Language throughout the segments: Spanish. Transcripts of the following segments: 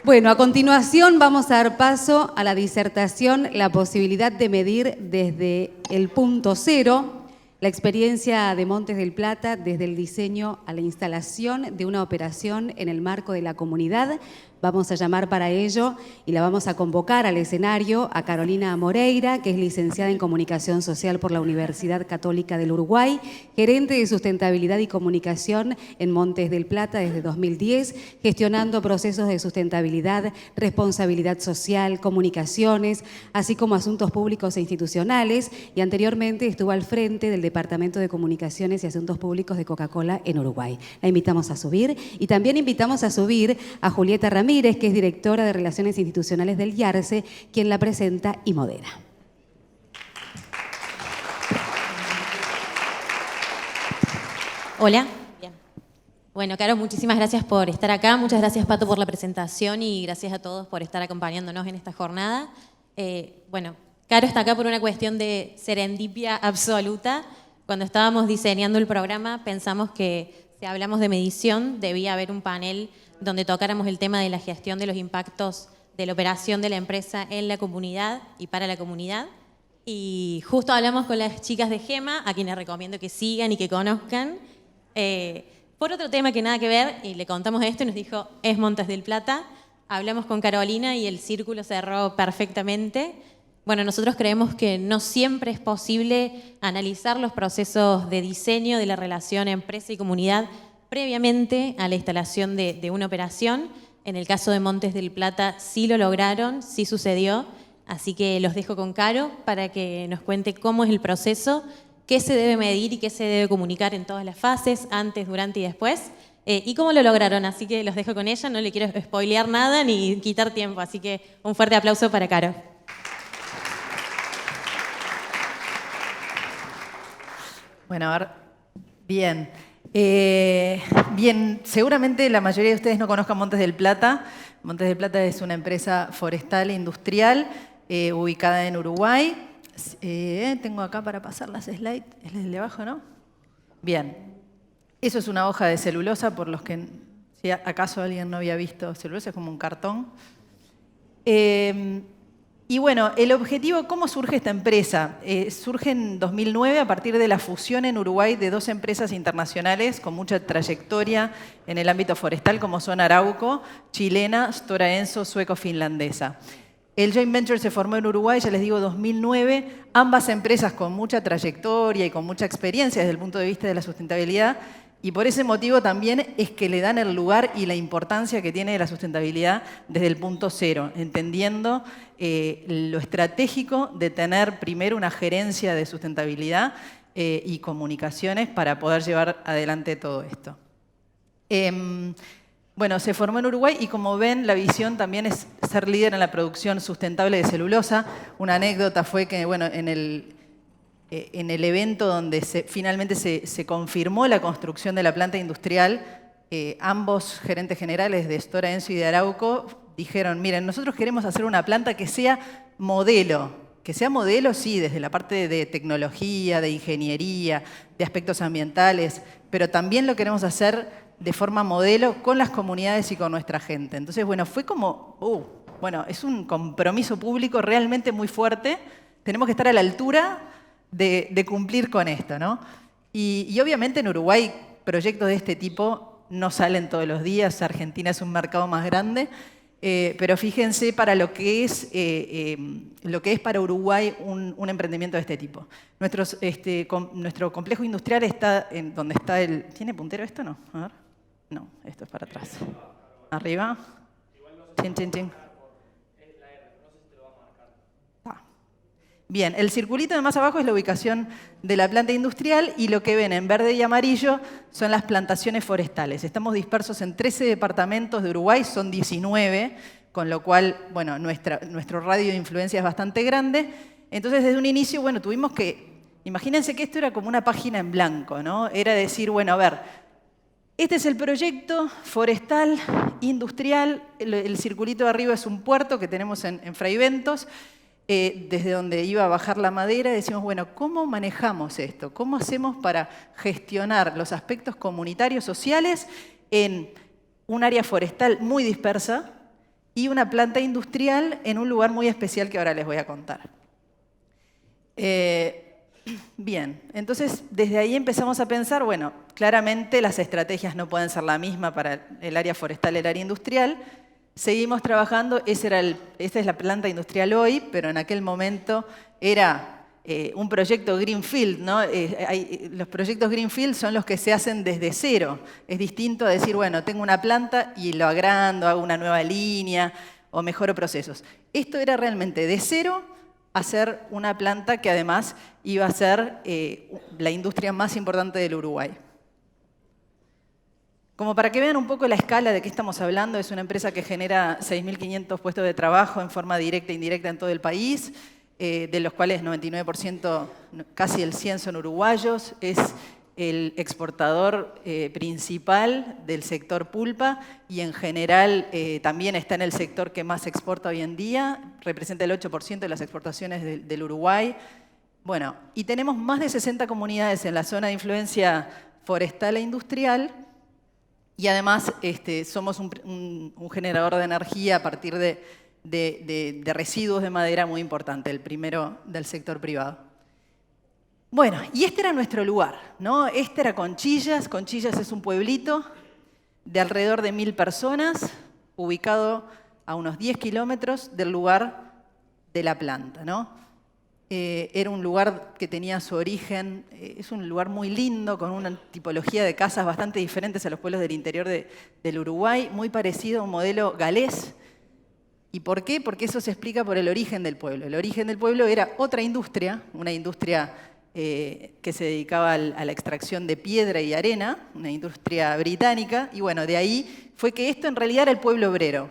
Bueno, a continuación vamos a dar paso a la disertación La posibilidad de medir desde el punto cero la experiencia de Montes del Plata desde el diseño a la instalación de una operación en el marco de la comunidad. Vamos a llamar para ello y la vamos a convocar al escenario a Carolina Moreira, que es licenciada en Comunicación Social por la Universidad Católica del Uruguay, gerente de Sustentabilidad y Comunicación en Montes del Plata desde 2010, gestionando procesos de sustentabilidad, responsabilidad social, comunicaciones, así como asuntos públicos e institucionales, y anteriormente estuvo al frente del Departamento de Comunicaciones y Asuntos Públicos de Coca-Cola en Uruguay. La invitamos a subir y también invitamos a subir a Julieta Ramírez, que es directora de Relaciones Institucionales del IARCE, quien la presenta y modera. Hola. Bien. Bueno, Caro, muchísimas gracias por estar acá. Muchas gracias, Pato, por la presentación y gracias a todos por estar acompañándonos en esta jornada. Bueno, Caro está acá por una cuestión de serendipia absoluta. Cuando estábamos diseñando el programa, pensamos que si hablamos de medición, debía haber un panel donde tocáramos el tema de la gestión de los impactos de la operación de la empresa en la comunidad y para la comunidad. Y justo hablamos con las chicas de GEMA, a quienes recomiendo que sigan y que conozcan, por otro tema que nada que ver, y le contamos esto y nos dijo, es Montes del Plata. Hablamos con Carolina y el círculo cerró perfectamente. Bueno, nosotros creemos que no siempre es posible analizar los procesos de diseño de la relación empresa y comunidad previamente a la instalación de una operación. En el caso de Montes del Plata sí lo lograron, sí sucedió, así que los dejo con Caro para que nos cuente cómo es el proceso, qué se debe medir y qué se debe comunicar en todas las fases, antes, durante y después, y cómo lo lograron. Así que los dejo con ella, no le quiero spoilear nada ni quitar tiempo, así que un fuerte aplauso para Caro. Bueno, a ver, bien. Bien, seguramente la mayoría de ustedes no conozcan Montes del Plata. Montes del Plata es una empresa forestal e industrial ubicada en Uruguay. Tengo acá para pasar las slides. ¿Es el de abajo, no? Bien. Eso es una hoja de celulosa, por los que, si acaso alguien no había visto celulosa, es como un cartón. Y bueno, el objetivo, ¿cómo surge esta empresa? Surge en 2009 a partir de la fusión en Uruguay de dos empresas internacionales con mucha trayectoria en el ámbito forestal, como son Arauco, chilena, Stora Enso, sueco-finlandesa. El joint venture se formó en Uruguay, ya les digo, 2009. Ambas empresas con mucha trayectoria y con mucha experiencia desde el punto de vista de la sustentabilidad. Y por ese motivo también es que le dan el lugar y la importancia que tiene la sustentabilidad desde el punto cero, entendiendo lo estratégico de tener primero una gerencia de sustentabilidad y comunicaciones para poder llevar adelante todo esto. Bueno, se formó en Uruguay y como ven, la visión también es ser líder en la producción sustentable de celulosa. Una anécdota fue que, bueno, en el evento donde finalmente se confirmó la construcción de la planta industrial, ambos gerentes generales de Stora Enso y de Arauco dijeron, miren, nosotros queremos hacer una planta que sea modelo, sí, desde la parte de tecnología, de ingeniería, de aspectos ambientales, pero también lo queremos hacer de forma modelo con las comunidades y con nuestra gente. Entonces, bueno, fue como, bueno, es un compromiso público realmente muy fuerte, tenemos que estar a la altura de cumplir con esto, ¿no? Y obviamente en Uruguay proyectos de este tipo no salen todos los días. Argentina es un mercado más grande, pero fíjense para lo que es para Uruguay un emprendimiento de este tipo. Nuestro complejo industrial está en donde está el... ¿Tiene puntero esto? No. A ver. No, esto es para atrás. Arriba. Chin, chin, chin. Bien, el circulito de más abajo es la ubicación de la planta industrial y lo que ven en verde y amarillo son las plantaciones forestales. Estamos dispersos en 13 departamentos de Uruguay, son 19, con lo cual, bueno, nuestro radio de influencia es bastante grande. Entonces, desde un inicio, bueno, tuvimos que... Imagínense que esto era como una página en blanco, ¿no? Era decir, bueno, a ver, este es el proyecto forestal, industrial, el circulito de arriba es un puerto que tenemos en Fraiventos, desde donde iba a bajar la madera, decimos, bueno, ¿cómo manejamos esto? ¿Cómo hacemos para gestionar los aspectos comunitarios, sociales, en un área forestal muy dispersa y una planta industrial en un lugar muy especial que ahora les voy a contar. Bien, entonces desde ahí empezamos a pensar, bueno, claramente las estrategias no pueden ser la misma para el área forestal y el área industrial. Seguimos trabajando, esta es la planta industrial hoy, pero en aquel momento era un proyecto Greenfield, ¿no? Los proyectos Greenfield son los que se hacen desde cero. Es distinto a decir, bueno, tengo una planta y lo agrando, hago una nueva línea o mejoro procesos. Esto era realmente de cero hacer una planta que además iba a ser la industria más importante del Uruguay. Como para que vean un poco la escala de qué estamos hablando, es una empresa que genera 6.500 puestos de trabajo en forma directa e indirecta en todo el país, de los cuales 99%, casi el 100% son uruguayos. Es el exportador principal del sector pulpa y en general también está en el sector que más exporta hoy en día, representa el 8% de las exportaciones del Uruguay. Bueno, y tenemos más de 60 comunidades en la zona de influencia forestal e industrial y además somos un generador de energía a partir de residuos de madera muy importante, el primero del sector privado. Bueno, y este era nuestro lugar, ¿no? Este era Conchillas. Conchillas es un pueblito de alrededor de 1.000 personas, ubicado a unos 10 kilómetros del lugar de la planta, ¿no? Era un lugar que tenía su origen, es un lugar muy lindo, con una tipología de casas bastante diferentes a los pueblos del interior del Uruguay, muy parecido a un modelo galés. ¿Y por qué? Porque eso se explica por el origen del pueblo. El origen del pueblo era otra industria, una industria que se dedicaba a la extracción de piedra y arena, una industria británica, y bueno, de ahí fue que esto en realidad era el pueblo obrero,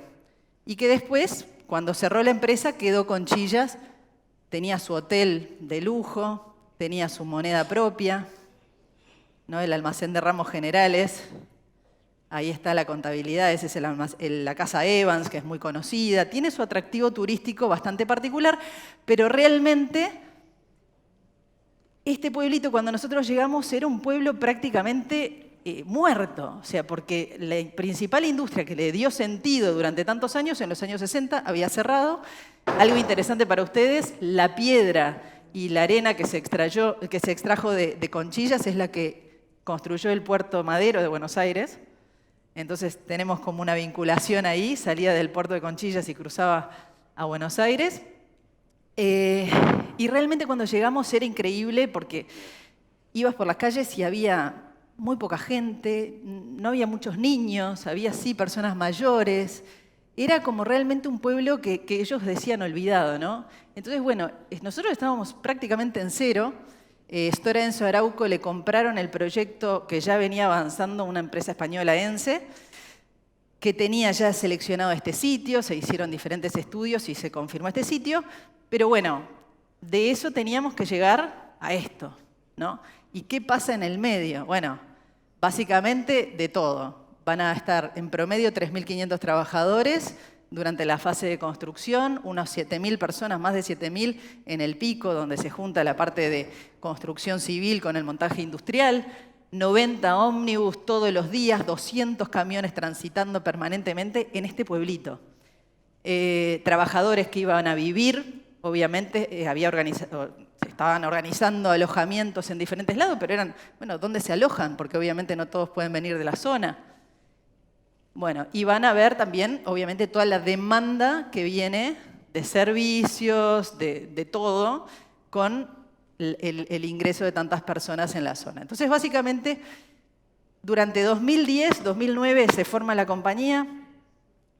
y que después, cuando cerró la empresa, quedó Conchillas, tenía su hotel de lujo, tenía su moneda propia, ¿no? El almacén de ramos generales, ahí está la contabilidad, esa es la Casa Evans, que es muy conocida, tiene su atractivo turístico bastante particular, pero realmente este pueblito, cuando nosotros llegamos, era un pueblo prácticamente muerto. O sea, porque la principal industria que le dio sentido durante tantos años, en los años 60, había cerrado. Algo interesante para ustedes, la piedra y la arena que se extrajo de Conchillas es la que construyó el puerto Madero de Buenos Aires. Entonces tenemos como una vinculación ahí, salía del puerto de Conchillas y cruzaba a Buenos Aires. Y realmente cuando llegamos era increíble porque ibas por las calles y había muy poca gente, no había muchos niños, había sí personas mayores. Era como realmente un pueblo que ellos decían olvidado, ¿no? Entonces, bueno, nosotros estábamos prácticamente en cero. Stora Enso Arauco le compraron el proyecto que ya venía avanzando una empresa española, ENCE, que tenía ya seleccionado este sitio, se hicieron diferentes estudios y se confirmó este sitio, pero bueno, de eso teníamos que llegar a esto, ¿no? ¿Y qué pasa en el medio? Bueno, básicamente de todo. Van a estar en promedio 3.500 trabajadores durante la fase de construcción, unos 7.000 personas, más de 7.000 en el pico, donde se junta la parte de construcción civil con el montaje industrial, 90 ómnibus todos los días, 200 camiones transitando permanentemente en este pueblito. Trabajadores que iban a vivir, obviamente estaban organizando alojamientos en diferentes lados, pero eran, bueno, ¿dónde se alojan? Porque obviamente no todos pueden venir de la zona. Bueno, y van a ver también, obviamente, toda la demanda que viene de servicios, de todo, con el ingreso de tantas personas en la zona. Entonces, básicamente, durante 2010, 2009 se forma la compañía.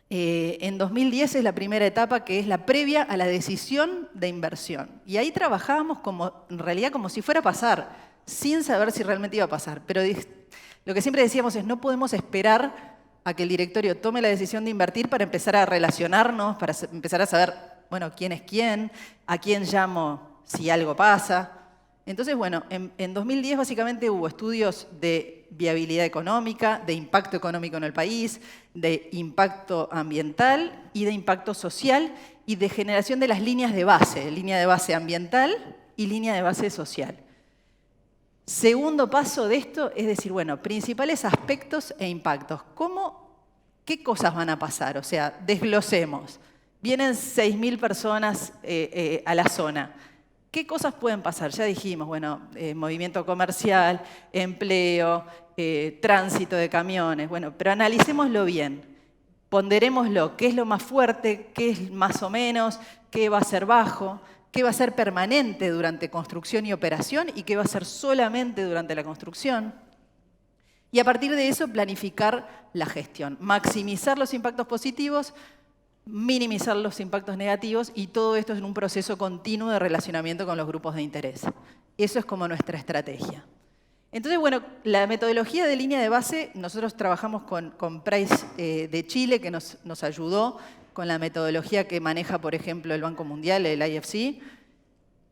En 2010 es la primera etapa, que es la previa a la decisión de inversión. Y ahí trabajábamos en realidad como si fuera a pasar, sin saber si realmente iba a pasar. Pero lo que siempre decíamos es, no podemos esperar a que el directorio tome la decisión de invertir para empezar a relacionarnos, para empezar a saber, bueno, quién es quién, a quién llamo si algo pasa. Entonces, bueno, en 2010 básicamente hubo estudios de viabilidad económica, de impacto económico en el país, de impacto ambiental y de impacto social y de generación de las líneas de base, línea de base ambiental y línea de base social. Segundo paso de esto es decir, bueno, principales aspectos e impactos. ¿Cómo ¿qué cosas van a pasar? O sea, desglosemos. Vienen 6.000 personas a la zona. ¿Qué cosas pueden pasar? Ya dijimos, bueno, movimiento comercial, empleo, tránsito de camiones. Bueno, pero analicémoslo bien. Ponderémoslo. ¿Qué es lo más fuerte? ¿Qué es más o menos? ¿Qué va a ser bajo? ¿Qué va a ser permanente durante construcción y operación? ¿Y qué va a ser solamente durante la construcción? Y a partir de eso, planificar la gestión. Maximizar los impactos positivos, minimizar los impactos negativos, y todo esto es en un proceso continuo de relacionamiento con los grupos de interés. Eso es como nuestra estrategia. Entonces, bueno, la metodología de línea de base, nosotros trabajamos con Price de Chile, que nos ayudó con la metodología que maneja, por ejemplo, el Banco Mundial, el IFC,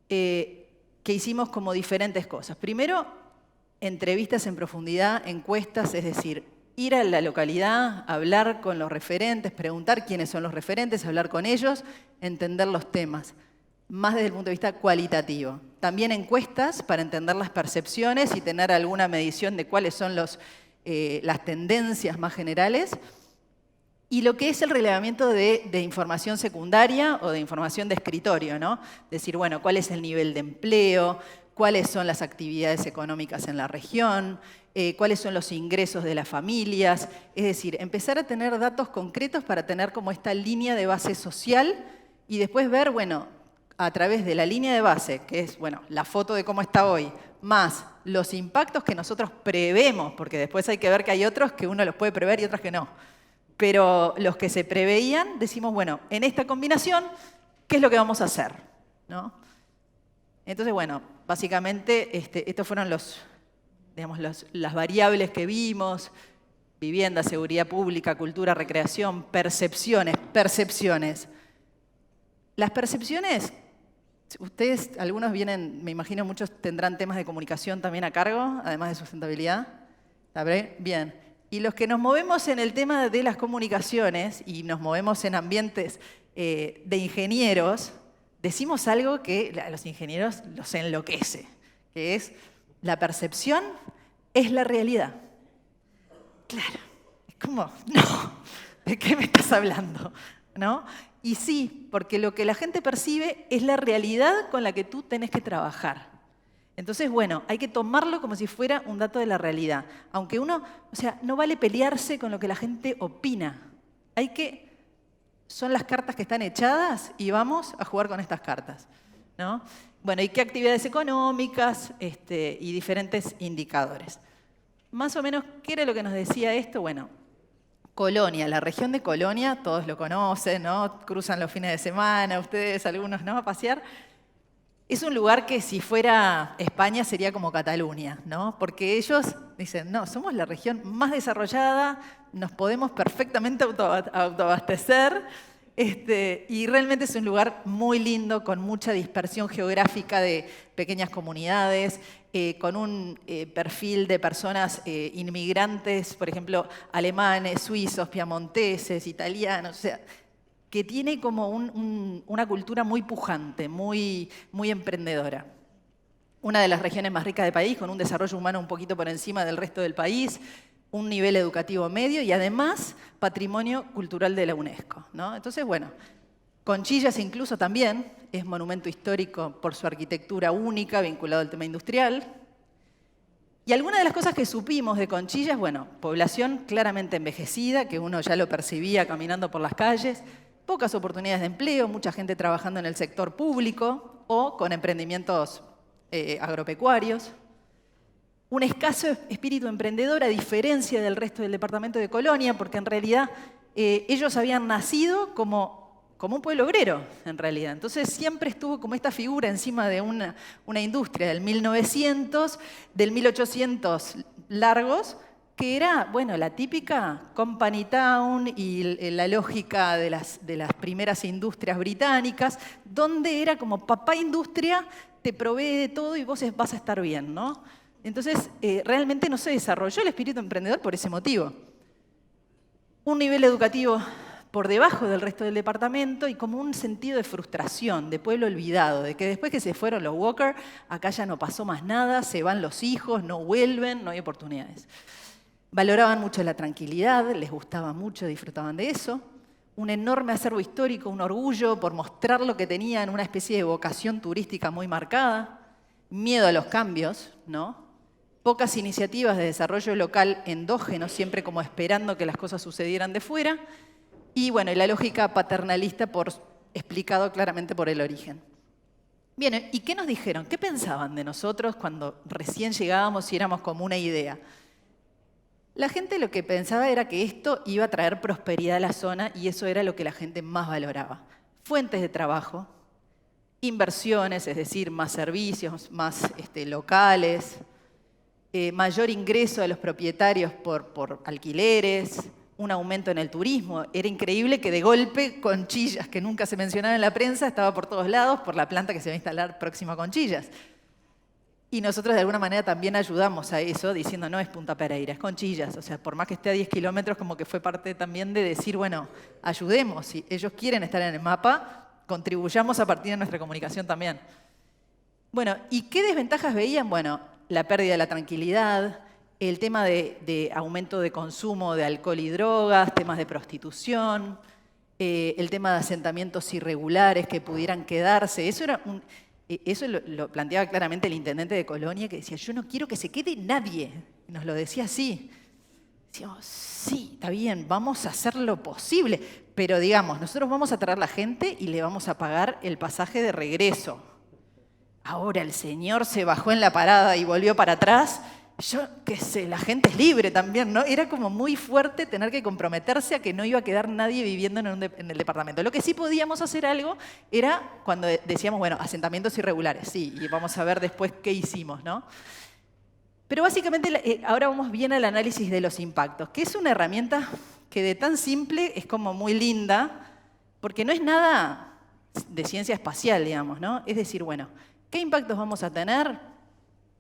que hicimos como diferentes cosas. Primero, entrevistas en profundidad, encuestas, es decir, ir a la localidad, hablar con los referentes, preguntar quiénes son los referentes, hablar con ellos, entender los temas, más desde el punto de vista cualitativo. También encuestas para entender las percepciones y tener alguna medición de cuáles son las tendencias más generales. Y lo que es el relevamiento de información secundaria o de información de escritorio, ¿no? Decir, bueno, cuál es el nivel de empleo, cuáles son las actividades económicas en la región, cuáles son los ingresos de las familias. Es decir, empezar a tener datos concretos para tener como esta línea de base social y después ver, bueno, a través de la línea de base, que es, bueno, la foto de cómo está hoy, más los impactos que nosotros prevemos, porque después hay que ver que hay otros que uno los puede prever y otros que no. Pero los que se preveían, decimos, bueno, en esta combinación, ¿qué es lo que vamos a hacer? ¿No? Entonces, bueno, básicamente estos fueron las variables que vimos: vivienda, seguridad pública, cultura, recreación, percepciones. Las percepciones, ustedes, algunos vienen, me imagino muchos tendrán temas de comunicación también a cargo, además de sustentabilidad. ¿Sabré? Bien. Y los que nos movemos en el tema de las comunicaciones y nos movemos en ambientes de ingenieros, decimos algo que a los ingenieros los enloquece, que es: la percepción es la realidad. Claro, es como, no, ¿de qué me estás hablando? ¿No? Y sí, porque lo que la gente percibe es la realidad con la que tú tenés que trabajar. Entonces, bueno, hay que tomarlo como si fuera un dato de la realidad. Aunque uno, o sea, no vale pelearse con lo que la gente opina. Son las cartas que están echadas y vamos a jugar con estas cartas, ¿no? Bueno, ¿y qué actividades económicas y diferentes indicadores? Más o menos, ¿qué era lo que nos decía esto? Bueno, Colonia, la región de Colonia, todos lo conocen, ¿no? Cruzan los fines de semana, ustedes, algunos, ¿no? A pasear. Es un lugar que si fuera España sería como Cataluña, ¿no? Porque ellos dicen, no, somos la región más desarrollada, nos podemos perfectamente autoabastecer, y realmente es un lugar muy lindo, con mucha dispersión geográfica de pequeñas comunidades, con un perfil de personas inmigrantes, por ejemplo, alemanes, suizos, piamonteses, italianos, o sea, que tiene como una cultura muy pujante, muy emprendedora. Una de las regiones más ricas del país, con un desarrollo humano un poquito por encima del resto del país, un nivel educativo medio y además patrimonio cultural de la UNESCO, ¿no? Entonces, bueno, Conchillas incluso también es monumento histórico por su arquitectura única vinculado al tema industrial. Y algunas de las cosas que supimos de Conchillas, bueno, población claramente envejecida, que uno ya lo percibía caminando por las calles, pocas oportunidades de empleo, mucha gente trabajando en el sector público o con emprendimientos agropecuarios. Un escaso espíritu emprendedor, a diferencia del resto del departamento de Colonia, porque en realidad ellos habían nacido como un pueblo obrero, en realidad. Entonces siempre estuvo como esta figura encima de una industria del 1900, del 1800 largos, que era, bueno, la típica company town y la lógica de las primeras industrias británicas, donde era como papá industria, te provee de todo y vos vas a estar bien, ¿no? Entonces, realmente no se desarrolló el espíritu emprendedor por ese motivo. Un nivel educativo por debajo del resto del departamento y como un sentido de frustración, de pueblo olvidado, de que después que se fueron los Walker, acá ya no pasó más nada, se van los hijos, no vuelven, no hay oportunidades. Valoraban mucho la tranquilidad, les gustaba mucho, disfrutaban de eso. Un enorme acervo histórico, un orgullo por mostrar lo que tenían, una especie de vocación turística muy marcada. Miedo a los cambios, ¿no? Pocas iniciativas de desarrollo local endógeno, siempre como esperando que las cosas sucedieran de fuera. Y bueno, la lógica paternalista explicado claramente por el origen. Bien, ¿y qué nos dijeron? ¿Qué pensaban de nosotros cuando recién llegábamos y éramos como una idea? La gente lo que pensaba era que esto iba a traer prosperidad a la zona y eso era lo que la gente más valoraba. Fuentes de trabajo, inversiones, es decir, más servicios, más locales, mayor ingreso de los propietarios por alquileres, un aumento en el turismo. Era increíble que de golpe Conchillas, que nunca se mencionaba en la prensa, estaba por todos lados por la planta que se va a instalar próxima a Conchillas. Y nosotros de alguna manera también ayudamos a eso, diciendo no es Punta Pereira, es Conchillas. O sea, por más que esté a 10 kilómetros, como que fue parte también de decir, bueno, ayudemos. Si ellos quieren estar en el mapa, contribuyamos a partir de nuestra comunicación también. Bueno, ¿y qué desventajas veían? Bueno, la pérdida de la tranquilidad, el tema de aumento de consumo de alcohol y drogas, temas de prostitución, el tema de asentamientos irregulares que pudieran quedarse. Eso lo planteaba claramente el intendente de Colonia, que decía, yo no quiero que se quede nadie. Nos lo decía así. Decíamos, sí, está bien, vamos a hacer lo posible. Pero digamos, nosotros vamos a traer la gente y le vamos a pagar el pasaje de regreso. Ahora el señor se bajó en la parada y volvió para atrás. Yo qué sé, la gente es libre también, ¿no? Era como muy fuerte tener que comprometerse a que no iba a quedar nadie viviendo en el departamento. Lo que sí podíamos hacer algo era cuando decíamos, bueno, asentamientos irregulares, sí, y vamos a ver después qué hicimos, ¿no? Pero básicamente ahora vamos bien al análisis de los impactos, que es una herramienta que de tan simple es como muy linda, porque no es nada de ciencia espacial, digamos, ¿no? Es decir, bueno, ¿qué impactos vamos a tener?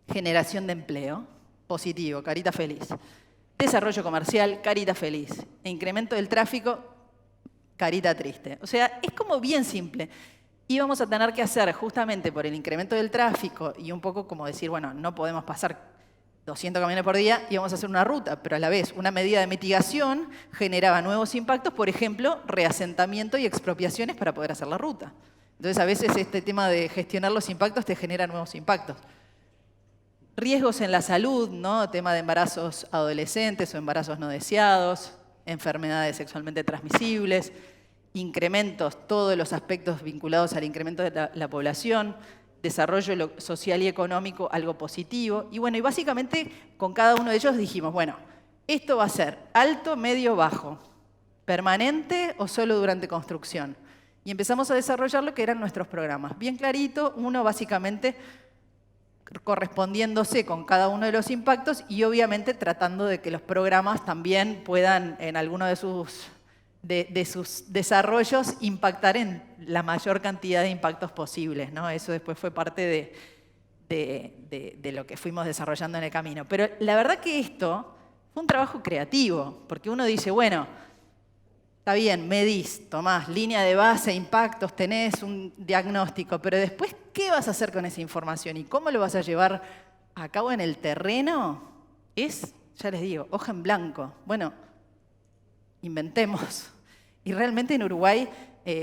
Generación de empleo. Positivo, carita feliz. Desarrollo comercial, carita feliz. E incremento del tráfico, carita triste. O sea, es como bien simple. Y vamos a tener que hacer, justamente por el incremento del tráfico y un poco como decir, bueno, no podemos pasar 200 camiones por día y vamos a hacer una ruta, pero a la vez una medida de mitigación generaba nuevos impactos, por ejemplo, reasentamiento y expropiaciones para poder hacer la ruta. Entonces, a veces este tema de gestionar los impactos te genera nuevos impactos. Riesgos en la salud, ¿no? Tema de embarazos adolescentes o embarazos no deseados, enfermedades sexualmente transmisibles, incrementos, todos los aspectos vinculados al incremento de la población, desarrollo social y económico, algo positivo. Y bueno, y básicamente con cada uno de ellos dijimos, bueno, esto va a ser alto, medio, bajo, permanente o solo durante construcción. Y empezamos a desarrollar lo que eran nuestros programas. Bien clarito, uno básicamente correspondiéndose con cada uno de los impactos y obviamente tratando de que los programas también puedan en alguno de sus desarrollos impactar en la mayor cantidad de impactos posibles, ¿no? Eso después fue parte de lo que fuimos desarrollando en el camino. Pero la verdad que esto fue un trabajo creativo, porque uno dice, bueno, está bien, medís, tomás línea de base, impactos, tenés un diagnóstico, pero después, ¿qué vas a hacer con esa información y cómo lo vas a llevar a cabo en el terreno? Es, ya les digo, hoja en blanco. Bueno, inventemos. Y realmente en Uruguay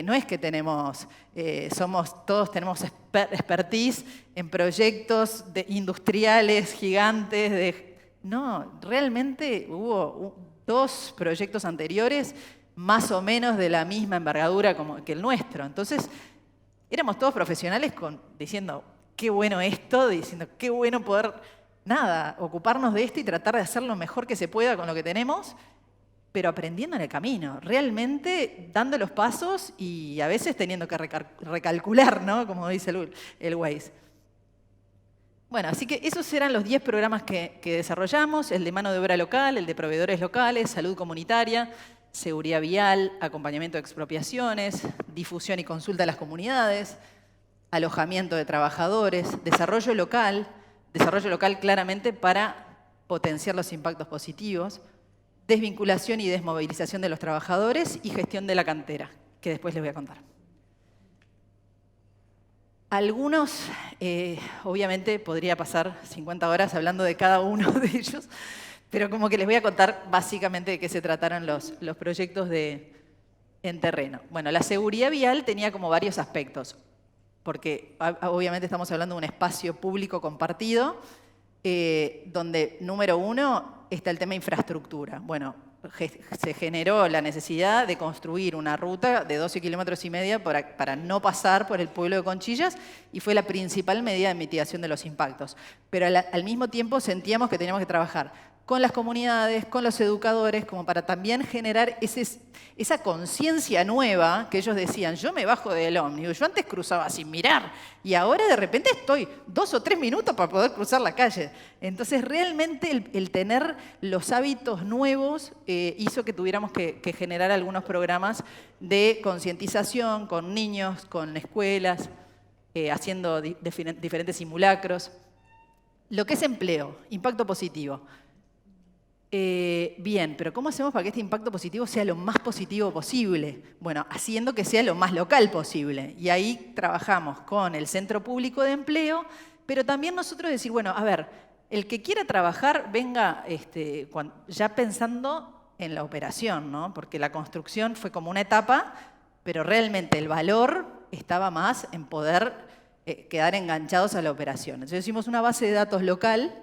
no es que tenemos, todos tenemos expertise en proyectos industriales gigantes. No, realmente hubo 2 proyectos anteriores más o menos de la misma envergadura que el nuestro. Entonces, éramos todos profesionales diciendo, qué bueno esto, diciendo, qué bueno poder, ocuparnos de esto y tratar de hacer lo mejor que se pueda con lo que tenemos, pero aprendiendo en el camino, realmente dando los pasos y a veces teniendo que recalcular, ¿no? Como dice el Waze. Bueno, así que esos eran los 10 programas que desarrollamos, el de mano de obra local, el de proveedores locales, salud comunitaria, seguridad vial, acompañamiento de expropiaciones, difusión y consulta a las comunidades, alojamiento de trabajadores, desarrollo local claramente para potenciar los impactos positivos, desvinculación y desmovilización de los trabajadores y gestión de la cantera, que después les voy a contar. Algunos, obviamente, podría pasar 50 horas hablando de cada uno de ellos, Pero como que les voy a contar básicamente de qué se trataron los proyectos en terreno. Bueno, la seguridad vial tenía como varios aspectos, porque obviamente estamos hablando de un espacio público compartido, donde, número uno, está el tema infraestructura. Bueno, se generó la necesidad de construir una ruta de 12,5 kilómetros para no pasar por el pueblo de Conchillas, y fue la principal medida de mitigación de los impactos. Pero al mismo tiempo sentíamos que teníamos que trabajar con las comunidades, con los educadores, como para también generar esa conciencia nueva que ellos decían, yo me bajo del ómnibus, yo antes cruzaba sin mirar, y ahora de repente estoy 2 o 3 minutos para poder cruzar la calle. Entonces realmente el tener los hábitos nuevos hizo que tuviéramos que generar algunos programas de concientización con niños, con escuelas, haciendo diferentes simulacros. Lo que es empleo, impacto positivo. Bien, pero ¿cómo hacemos para que este impacto positivo sea lo más positivo posible? Bueno, haciendo que sea lo más local posible. Y ahí trabajamos con el Centro Público de Empleo, pero también nosotros decir, bueno, a ver, el que quiera trabajar venga ya pensando en la operación, ¿no? Porque la construcción fue como una etapa, pero realmente el valor estaba más en poder quedar enganchados a la operación. Entonces hicimos una base de datos local,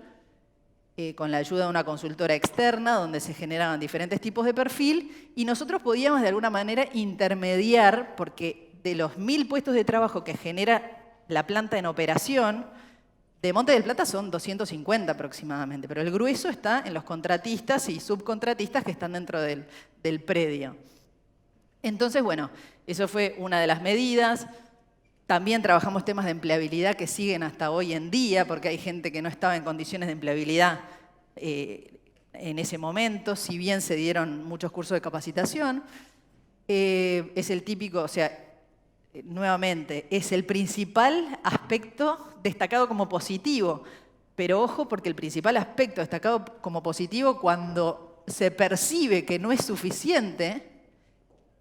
con la ayuda de una consultora externa, donde se generaban diferentes tipos de perfil, y nosotros podíamos de alguna manera intermediar, porque de los 1.000 puestos de trabajo que genera la planta en operación, de Montes del Plata son 250 aproximadamente, pero el grueso está en los contratistas y subcontratistas que están dentro del predio. Entonces, bueno, eso fue una de las medidas. También trabajamos temas de empleabilidad que siguen hasta hoy en día, porque hay gente que no estaba en condiciones de empleabilidad en ese momento, si bien se dieron muchos cursos de capacitación. Es el típico, o sea, nuevamente, es el principal aspecto destacado como positivo. Pero ojo, porque el principal aspecto destacado como positivo, cuando se percibe que no es suficiente,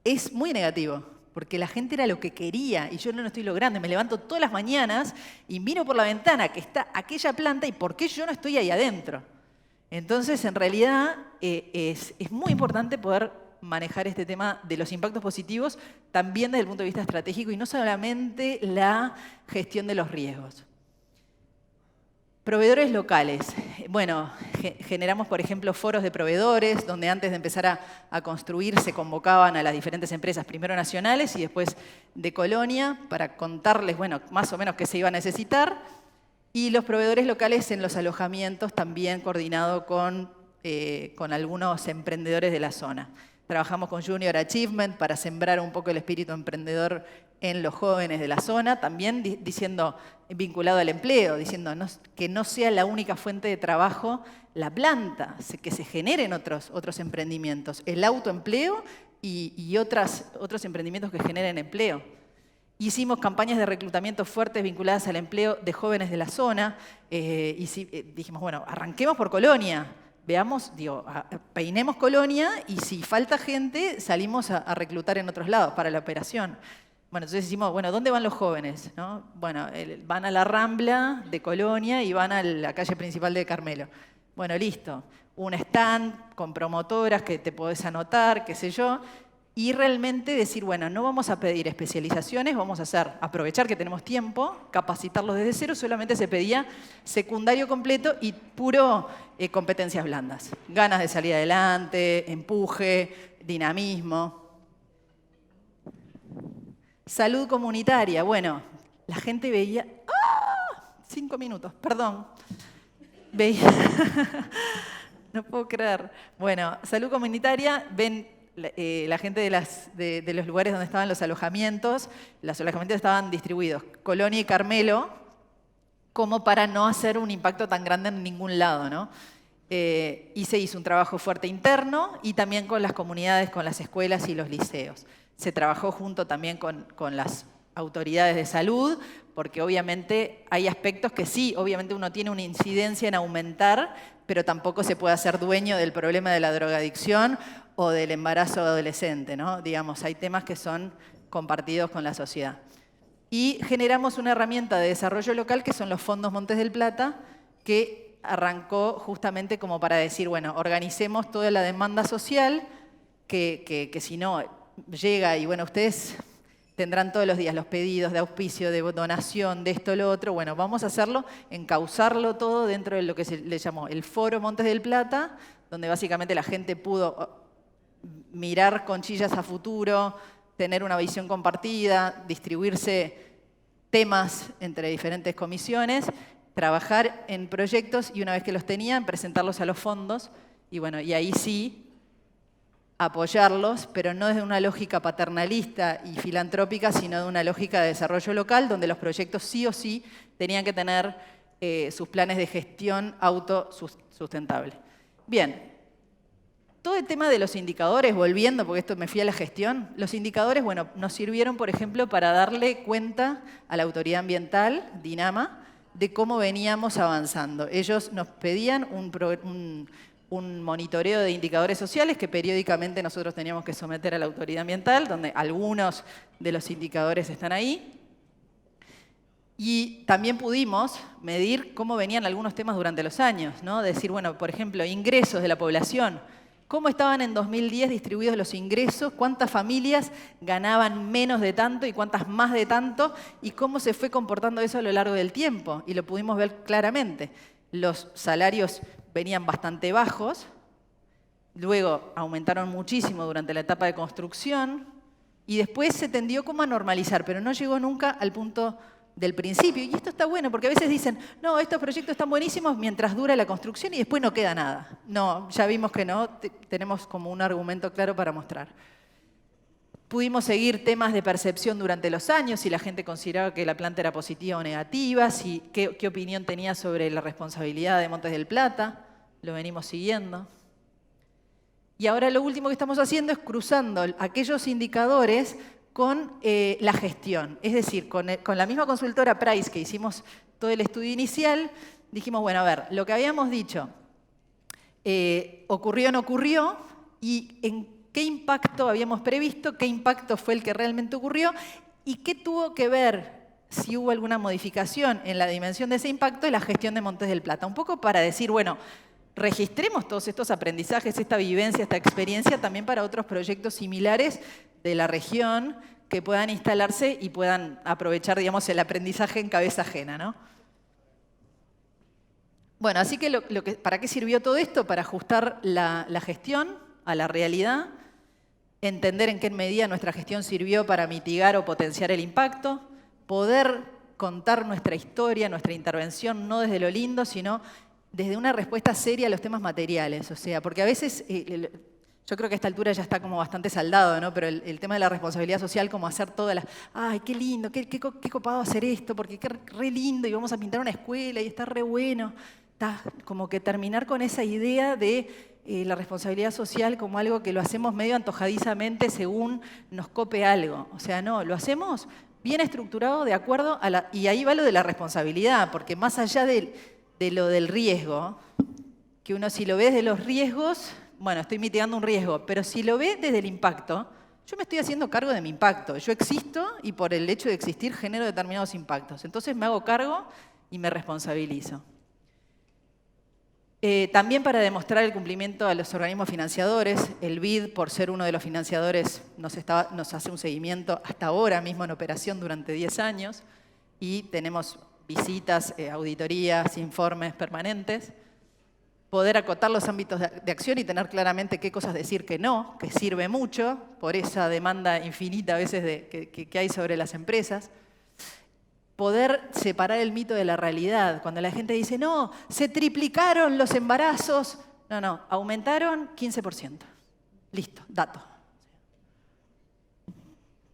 es muy negativo. Porque la gente era lo que quería y yo no lo estoy logrando. Me levanto todas las mañanas y miro por la ventana que está aquella planta y por qué yo no estoy ahí adentro. Entonces, en realidad, es muy importante poder manejar este tema de los impactos positivos también desde el punto de vista estratégico y no solamente la gestión de los riesgos. Proveedores locales. Bueno, generamos, por ejemplo, foros de proveedores, donde antes de empezar a construir se convocaban a las diferentes empresas, primero nacionales y después de Colonia, para contarles, bueno, más o menos qué se iba a necesitar. Y los proveedores locales en los alojamientos, también coordinado con algunos emprendedores de la zona. Trabajamos con Junior Achievement para sembrar un poco el espíritu emprendedor en los jóvenes de la zona, también vinculado al empleo, diciendo que no sea la única fuente de trabajo la planta, que se generen otros emprendimientos, el autoempleo y otros emprendimientos que generen empleo. Hicimos campañas de reclutamiento fuertes vinculadas al empleo de jóvenes de la zona, dijimos, bueno, arranquemos por Colonia, veamos, peinemos Colonia y si falta gente salimos a reclutar en otros lados para la operación. Bueno, entonces decimos, bueno, ¿dónde van los jóvenes? ¿No? Bueno, van a la Rambla de Colonia y van a la calle principal de Carmelo. Bueno, listo. Un stand con promotoras que te podés anotar, qué sé yo. Y realmente decir, bueno, no vamos a pedir especializaciones, vamos a aprovechar que tenemos tiempo, capacitarlos desde cero, solamente se pedía secundario completo y puro competencias blandas. Ganas de salir adelante, empuje, dinamismo. Salud comunitaria. Bueno, la gente veía... ¡Ah! 5 minutos, perdón. Veía... No puedo creer. Bueno, salud comunitaria, ven la gente de los lugares donde estaban los alojamientos estaban distribuidos, Colonia y Carmelo, como para no hacer un impacto tan grande en ningún lado, ¿no? Y se hizo un trabajo fuerte interno y también con las comunidades, con las escuelas y los liceos. Se trabajó junto también con las autoridades de salud, porque obviamente hay aspectos que sí, obviamente uno tiene una incidencia en aumentar, pero tampoco se puede hacer dueño del problema de la drogadicción o del embarazo adolescente, ¿no? Digamos, hay temas que son compartidos con la sociedad. Y generamos una herramienta de desarrollo local que son los fondos Montes del Plata, que arrancó justamente como para decir, bueno, organicemos toda la demanda social que si no llega y bueno, ustedes tendrán todos los días los pedidos de auspicio, de donación, de esto, lo otro. Bueno, vamos a hacerlo, encauzarlo todo dentro de lo que se le llamó el Foro Montes del Plata, donde básicamente la gente pudo mirar conchillas a futuro, tener una visión compartida, distribuirse temas entre diferentes comisiones, trabajar en proyectos y una vez que los tenían, presentarlos a los fondos y bueno, y ahí sí apoyarlos, pero no desde una lógica paternalista y filantrópica, sino de una lógica de desarrollo local, donde los proyectos sí o sí tenían que tener sus planes de gestión autosustentable. Bien, todo el tema de los indicadores, volviendo, porque esto me fui a la gestión, los indicadores, bueno, nos sirvieron, por ejemplo, para darle cuenta a la autoridad ambiental, DINAMA, de cómo veníamos avanzando. Ellos nos pedían un monitoreo de indicadores sociales que periódicamente nosotros teníamos que someter a la autoridad ambiental, donde algunos de los indicadores están ahí. Y también pudimos medir cómo venían algunos temas durante los años, ¿no? Decir, bueno, por ejemplo, ingresos de la población. ¿Cómo estaban en 2010 distribuidos los ingresos? ¿Cuántas familias ganaban menos de tanto y cuántas más de tanto? ¿Y cómo se fue comportando eso a lo largo del tiempo? Y lo pudimos ver claramente. Los salarios venían bastante bajos, luego aumentaron muchísimo durante la etapa de construcción y después se tendió como a normalizar, pero no llegó nunca al punto del principio. Y esto está bueno porque a veces dicen, no, estos proyectos están buenísimos mientras dura la construcción y después no queda nada. No, ya vimos que no, tenemos como un argumento claro para mostrar. Pudimos seguir temas de percepción durante los años, si la gente consideraba que la planta era positiva o negativa, qué opinión tenía sobre la responsabilidad de Montes del Plata, lo venimos siguiendo. Y ahora lo último que estamos haciendo es cruzando aquellos indicadores con la gestión. Es decir, con la misma consultora Price que hicimos todo el estudio inicial, dijimos, bueno, a ver, lo que habíamos dicho, ocurrió o no ocurrió, y en qué impacto habíamos previsto, qué impacto fue el que realmente ocurrió, y qué tuvo que ver, si hubo alguna modificación en la dimensión de ese impacto, de la gestión de Montes del Plata. Un poco para decir, bueno, registremos todos estos aprendizajes, esta vivencia, esta experiencia también para otros proyectos similares de la región que puedan instalarse y puedan aprovechar, digamos, el aprendizaje en cabeza ajena, ¿no? Bueno, así que, ¿para qué sirvió todo esto? Para ajustar la gestión a la realidad, entender en qué medida nuestra gestión sirvió para mitigar o potenciar el impacto, poder contar nuestra historia, nuestra intervención, no desde lo lindo, sino desde una respuesta seria a los temas materiales. O sea, porque a veces, yo creo que a esta altura ya está como bastante saldado, ¿no? Pero el tema de la responsabilidad social, como hacer todas las, ay, qué lindo, qué copado hacer esto, porque qué re lindo, y vamos a pintar una escuela, y está re bueno. Está como que terminar con esa idea de la responsabilidad social como algo que lo hacemos medio antojadizamente según nos cope algo. O sea, no, lo hacemos bien estructurado de acuerdo a la... Y ahí va lo de la responsabilidad, porque más allá de lo del riesgo, que uno si lo ve desde los riesgos, bueno, estoy mitigando un riesgo, pero si lo ve desde el impacto, yo me estoy haciendo cargo de mi impacto. Yo existo y por el hecho de existir genero determinados impactos. Entonces me hago cargo y me responsabilizo. También para demostrar el cumplimiento a los organismos financiadores, el BID, por ser uno de los financiadores, nos hace un seguimiento hasta ahora mismo en operación durante 10 años y tenemos visitas, auditorías, informes permanentes. Poder acotar los ámbitos de acción y tener claramente qué cosas decir que no, que sirve mucho por esa demanda infinita a veces que hay sobre las empresas. Poder separar el mito de la realidad. Cuando la gente dice, no, se triplicaron los embarazos. No, aumentaron 15%. Listo, dato.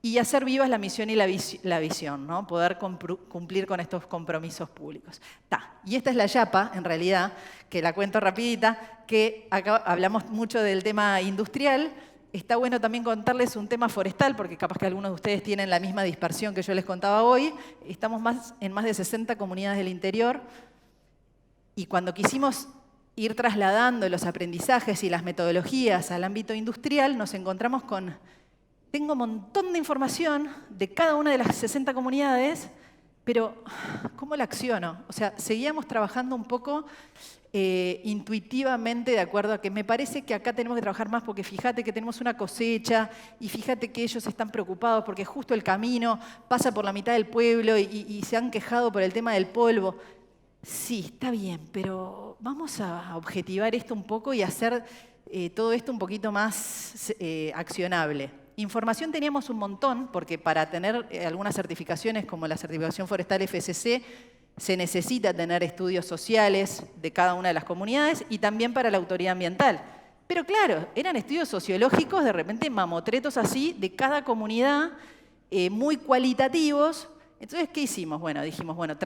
Y hacer vivas la misión y la visión, ¿no? Poder cumplir con estos compromisos públicos. Y esta es la yapa, en realidad, que la cuento rapidita, que acá hablamos mucho del tema industrial. Está bueno también contarles un tema forestal, porque capaz que algunos de ustedes tienen la misma dispersión que yo les contaba hoy. Estamos en más de 60 comunidades del interior y cuando quisimos ir trasladando los aprendizajes y las metodologías al ámbito industrial, nos encontramos con... Tengo un montón de información de cada una de las 60 comunidades, pero ¿cómo la acciono? O sea, seguíamos trabajando un poco intuitivamente de acuerdo a que me parece que acá tenemos que trabajar más porque fíjate que tenemos una cosecha y fíjate que ellos están preocupados porque justo el camino pasa por la mitad del pueblo y se han quejado por el tema del polvo. Sí, está bien, pero vamos a objetivar esto un poco y hacer todo esto un poquito más accionable. Información teníamos un montón, porque para tener algunas certificaciones como la certificación forestal FSC, se necesita tener estudios sociales de cada una de las comunidades y también para la autoridad ambiental. Pero claro, eran estudios sociológicos, de repente mamotretos así, de cada comunidad, muy cualitativos. Entonces, ¿qué hicimos? Bueno, dijimos, bueno,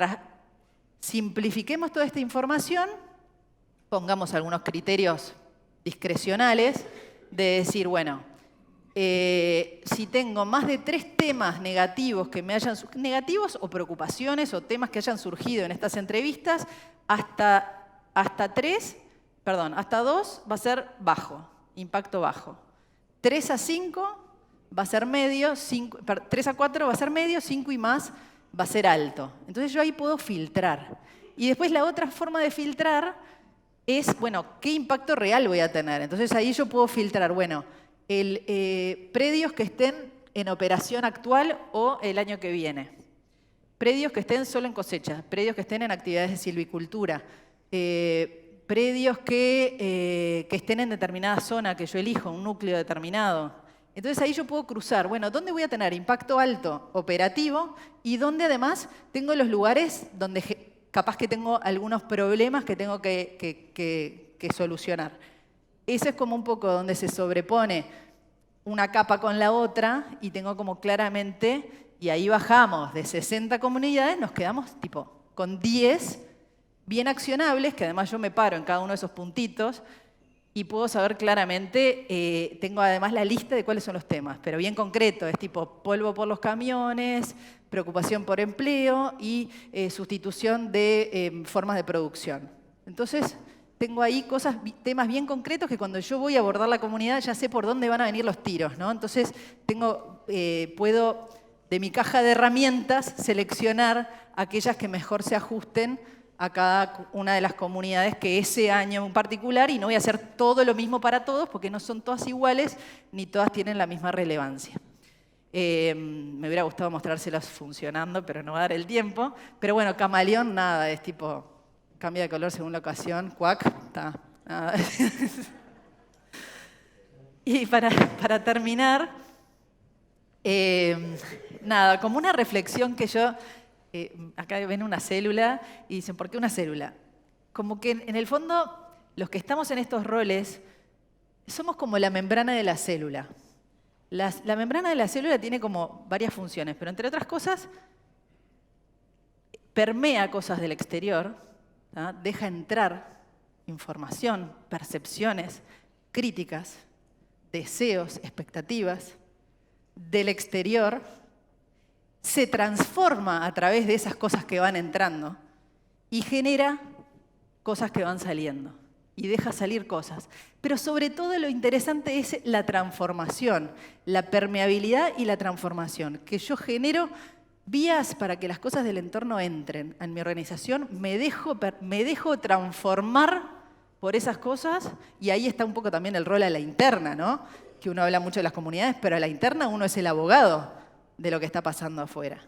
simplifiquemos toda esta información, pongamos algunos criterios discrecionales de decir, bueno, si tengo más de 3 temas negativos que me hayan negativos o preocupaciones o temas que hayan surgido en estas entrevistas, hasta 2 va a ser bajo, impacto bajo. 3 a 5 va a ser medio, 3 a 4 va a ser medio, 5 y más va a ser alto. Entonces yo ahí puedo filtrar. Y después la otra forma de filtrar es, bueno, ¿qué impacto real voy a tener? Entonces ahí yo puedo filtrar, bueno, predios que estén en operación actual o el año que viene. Predios que estén solo en cosecha, predios que estén en actividades de silvicultura, predios que estén en determinada zona que yo elijo, un núcleo determinado. Entonces ahí yo puedo cruzar, bueno, ¿dónde voy a tener impacto alto operativo y dónde además tengo los lugares donde capaz que tengo algunos problemas que tengo que solucionar? Ese es como un poco donde se sobrepone una capa con la otra y tengo como claramente, y ahí bajamos de 60 comunidades, nos quedamos tipo con 10 bien accionables, que además yo me paro en cada uno de esos puntitos y puedo saber claramente, tengo además la lista de cuáles son los temas, pero bien concreto, es tipo polvo por los camiones, preocupación por empleo y sustitución de formas de producción. Entonces, tengo ahí temas bien concretos que cuando yo voy a abordar la comunidad ya sé por dónde van a venir los tiros, ¿no? Entonces puedo de mi caja de herramientas seleccionar aquellas que mejor se ajusten a cada una de las comunidades que ese año en particular, y no voy a hacer todo lo mismo para todos porque no son todas iguales ni todas tienen la misma relevancia. Me hubiera gustado mostrárselas funcionando, pero no va a dar el tiempo. Pero bueno, camaleón, nada, es tipo... cambia de color según la ocasión, cuac, está. Y para terminar, nada, como una reflexión que yo, acá ven una célula y dicen, ¿por qué una célula? Como que en el fondo, los que estamos en estos roles, somos como la membrana de la célula. La membrana de la célula tiene como varias funciones, pero entre otras cosas, permea cosas del exterior, ¿ah? Deja entrar información, percepciones, críticas, deseos, expectativas del exterior, se transforma a través de esas cosas que van entrando y genera cosas que van saliendo y deja salir cosas. Pero sobre todo lo interesante es la transformación, la permeabilidad y la transformación, que yo genero vías para que las cosas del entorno entren en mi organización, me dejo transformar por esas cosas, y ahí está un poco también el rol a la interna, ¿no? Que uno habla mucho de las comunidades, pero a la interna uno es el abogado de lo que está pasando afuera.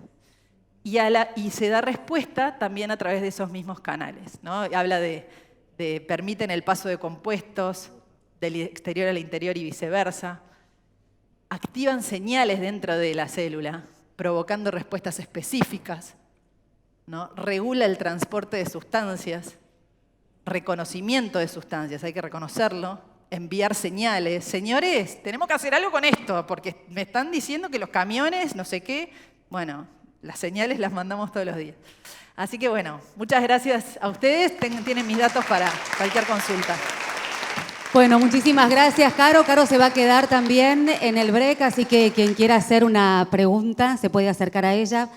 Y se da respuesta también a través de esos mismos canales, ¿no? Habla de permiten el paso de compuestos del exterior al interior y viceversa. Activan señales dentro de la célula, provocando respuestas específicas, ¿no? Regula el transporte de sustancias, reconocimiento de sustancias, hay que reconocerlo, enviar señales. Señores, tenemos que hacer algo con esto, porque me están diciendo que los camiones, no sé qué. Bueno, las señales las mandamos todos los días. Así que bueno, muchas gracias a ustedes. Tienen mis datos para cualquier consulta. Bueno, muchísimas gracias, Caro. Caro se va a quedar también en el break, así que quien quiera hacer una pregunta se puede acercar a ella.